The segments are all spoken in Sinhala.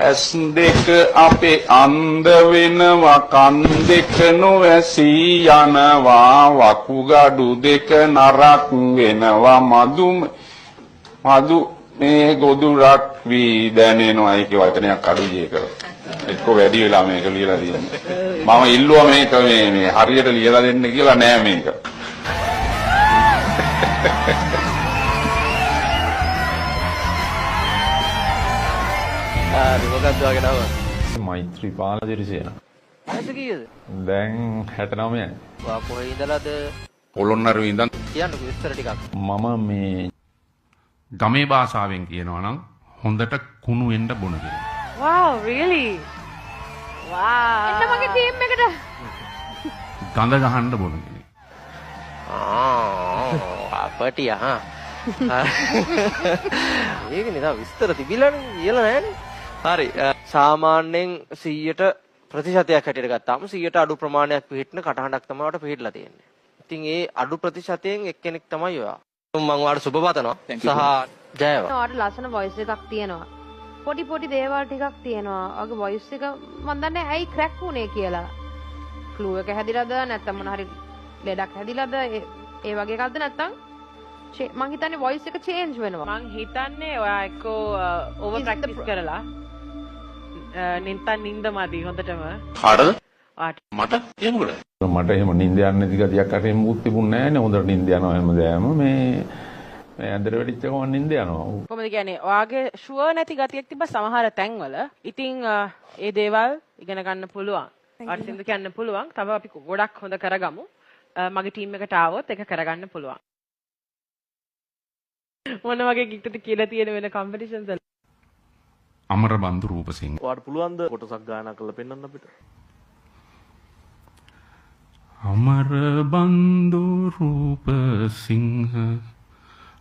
ඇස් දෙක අපේ අන්ධ වෙනවා කන් දෙක නොඇසී යනවා වකුගඩු දෙක නරක් වෙනවා මදු මේ ගොදුරක් වී දැනෙනවා ඒක වචනයක් අඩුයි ඒක එක්ක වැඩි වෙලා මේක ලියලා තියෙන්නේ මම ඉල්ලුවා මේක මේ හරියට ලියලා දෙන්න කියලා නෑ මේක මොකක්ද වගේ නම? මෛත්‍රීපාල දිරිසේන. වයස කීයද? දැන් 69යි. වා කොහේ ඉඳලාද? පොළොන්නරුවේ ඉඳන්. කියන්නකෝ විස්තර ටිකක්. මම මේ ගමේ භාෂාවෙන් කියනවා නම් හොඳට කුණු වෙන්න බොන කෙනෙක්. Wow, really? Wow. එන්න මගේ ටීම් එකට. ගඳ ගහන්න බොන කෙනෙක්. අපටි ආ. ඒකනේ තා විස්තර තිබිලානේ කියලා නෑනේ. හරි සාමාන්‍යයෙන් 100ට ප්‍රතිශතයක් හැටියට ගත්තාම 100ට අඩු ප්‍රමාණයක් පිළිහිටන කටහඬක් තමයි ඔයාලට පිළිහිටලා තියෙන්නේ. ඉතින් ඒ අඩු ප්‍රතිශතයෙන් එක්කෙනෙක් තමයි ඔයා. මම ඔයාලට සුබ පතනවා. සහ ජයවා. ඔයාලට ලස්සන වොයිස් එකක් තියෙනවා. පොඩි දේවල් ටිකක් තියෙනවා. ඔයාගේ වොයිස් එක මම දන්නේ ඇයි ක්‍රැක් වුනේ කියලා. ෆ්ලූ එක හැදිලාද නැත්නම් මොන හරි ලෙඩක් හැදිලාද ඒ වගේ එකක්ද නැත්නම් මං හිතන්නේ වොයිස් එක චේන්ජ් වෙනවා. මං හිතන්නේ ඔයා එක්කෝ ඕවර් ප්‍රැක්ටිස් කරලා නින්ද මදි හොඳටම. කාටද? මට එහෙමද? මට එහෙම නිින්ද යන්නේ නැති ගතියක් අර එමුත් තිබුණේ නැහැ නේ. හොඳට නිින්ද යනවා හැමදාම මේ ඇඳට වෙඩිච්ච ගමන් නිින්ද යනවා. කොහොමද කියන්නේ? ඔයාගේ ෂුවර් නැති ගතියක් තිබ්බ සමහර තැන්වල. ඉතින් ඒ දේවල් ඉගෙන ගන්න පුළුවන්. ඔයාට සින්දු කියන්න පුළුවන්. තව අපි ගොඩක් හොඳ කරගමු. මගේ ටීම් එකට ආවොත් ඒක කරගන්න පුළුවන්. මොන වගේ ගික්ටද කියලා තියෙන වෙන කම්පිටිෂන්ස් වල අමරබන්දු රූපසිංහ ඔයාට පුළුවන් ද කොටසක් ගායනා කරලා පෙන්වන්න අපිට අමරබන්දු රූපසිංහ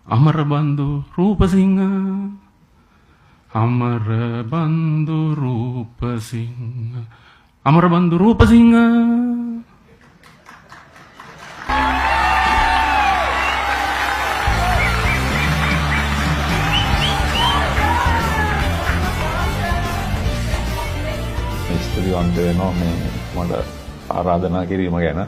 අමරබන්දු රූපසිංහ අමරබන්දු රූපසිංහ අමරබන්දු රූපසිංහ ස්තුතිවන්ත වෙනවා මේ මට ආරාධනා කිරීම ගැන